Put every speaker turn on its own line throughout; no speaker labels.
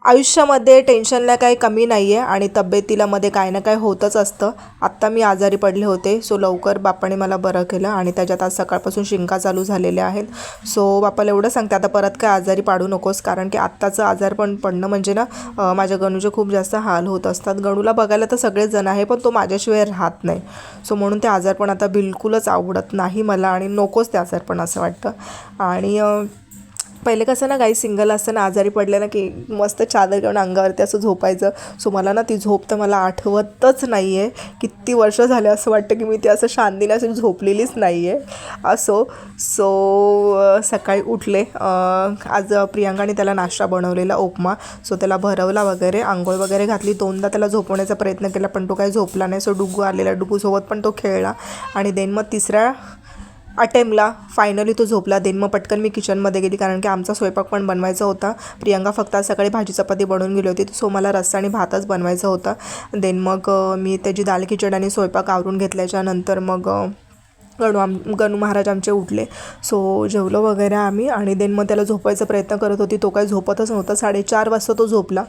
आयुष्यामध्ये टेन्शनला काही कमी नाही आहे आणि तब्येतीला मध्ये काही ना काही होतच असतं. आत्ता मी आजारी पडले होते, सो लवकर बाप्पाने मला बरं केलं आणि त्याच्यात आज सकाळपासून शिंका चालू झालेल्या आहेत. सो बाप्पाला एवढं सांगते, आता परत काय आजारी पाडू नकोस, कारण की आत्ताचं आजारपण पडणं म्हणजे ना माझ्या गणूचे खूप जास्त हाल होत असतात. गणूला बघायला तर सगळेच जण आहे, पण तो माझ्याशिवाय राहत नाही. सो म्हणून ते आजारपण आता बिलकुलच आवडत नाही मला आणि नकोच ते आजारपण असं वाटतं. आणि पहिले कसं ना, काही सिंगल असताना आजारी पडले ना की मस्त चादर घेऊन अंगावरती असं झोपायचं. सो मला ना ती झोप तर मला आठवतच नाही आहे. किती वर्ष झाले असं वाटतं की मी ती असं शांतीने अशी झोपलेलीच नाही आहे असो. सकाळी उठले, आज प्रियांकाने त्याला नाश्ता बनवलेला उपमा. सो त्याला भरवला वगैरे, आंघोळ वगैरे घातली. दोनदा त्याला झोपवण्याचा प्रयत्न केला पण तो काही झोपला नाही. सो डुग्गू आलेला, डुग्गूसोबत पण तो खेळला आणि देन मग तिसऱ्या अटेम्प्टला फायनली तो झोपला. देन मग पटकन मी किचनमध्ये गेली, कारण की आमचा स्वयंपाक पण बनवायचा होता. प्रियांका फक्त आज सकाळी भाजी चपाती बनवून गेली होती, सो मला रस्सा आणि भातच बनवायचा होता. देन मग मी त्याची दाल खिचडी आणि स्वयंपाक आवरून घेतल्याच्या नंतर मग गणू महाराज आमचे उठले. सो जेवलो वगैरे आम्ही आणि देन मग त्याला झोपायचा प्रयत्न करत होती. तो काही झोपतच नव्हता. 4:30 वाजता तो झोपला.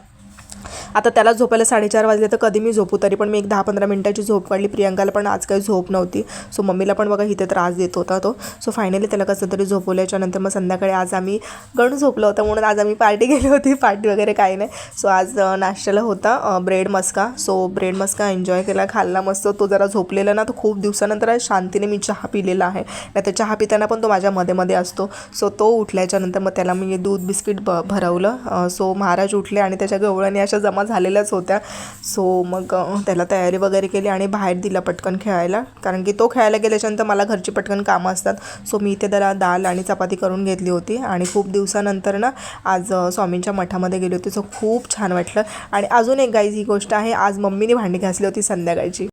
आता त्याला झोपायला 4:30 वाजले तर कधी मी झोपू, तरी पण मी एक 10-15 मिनटाची झोप काढली. प्रियांकाला पण आज काही झोप नव्हती. सो मम्मीला पण बघा इथे त्रास देत होता तो. सो फायनली त्याला कसं तरी झोपवल्याच्या नंतर मग संध्याकाळी आज आम्ही गणू झोपलं होतं म्हणून आज आम्ही पार्टी केली होती. पार्टी वगैरे काही नाही. सो आज नाश्त्याला होता ब्रेड मस्का. सो ब्रेड मस्का एन्जॉय केला, खाल्ला मस्त. तो जरा झोपलेला ना, तो खूप दिवसानंतर आज शांतीने मी चहा पिलेला आहे. नाही तर चहा पिताना पण तो माझ्या मध्ये असतो. सो तो उठल्याच्या नंतर मग त्याला मी दूध बिस्किट भरवलं. सो महाराज उठले आणि त्याच्या गवळणी अशा जमा झालेल्याच होत्या. सो मग त्याला तयारी वगैरे केली आणि बाहेर दिला पटकन खेळायला, कारण की तो खेळायला गेल्याच्यानंतर मला घरची पटकन कामं असतात. सो मी इथे त्याला दाल आणि चपाती करून घेतली होती आणि खूप दिवसानंतर ना आज स्वामींच्या मठामध्ये गेली होती. सो खूप छान वाटलं. आणि अजून एक गाईज ही गोष्ट आहे, आज मम्मीने भांडी घासली होती संध्याकाळची.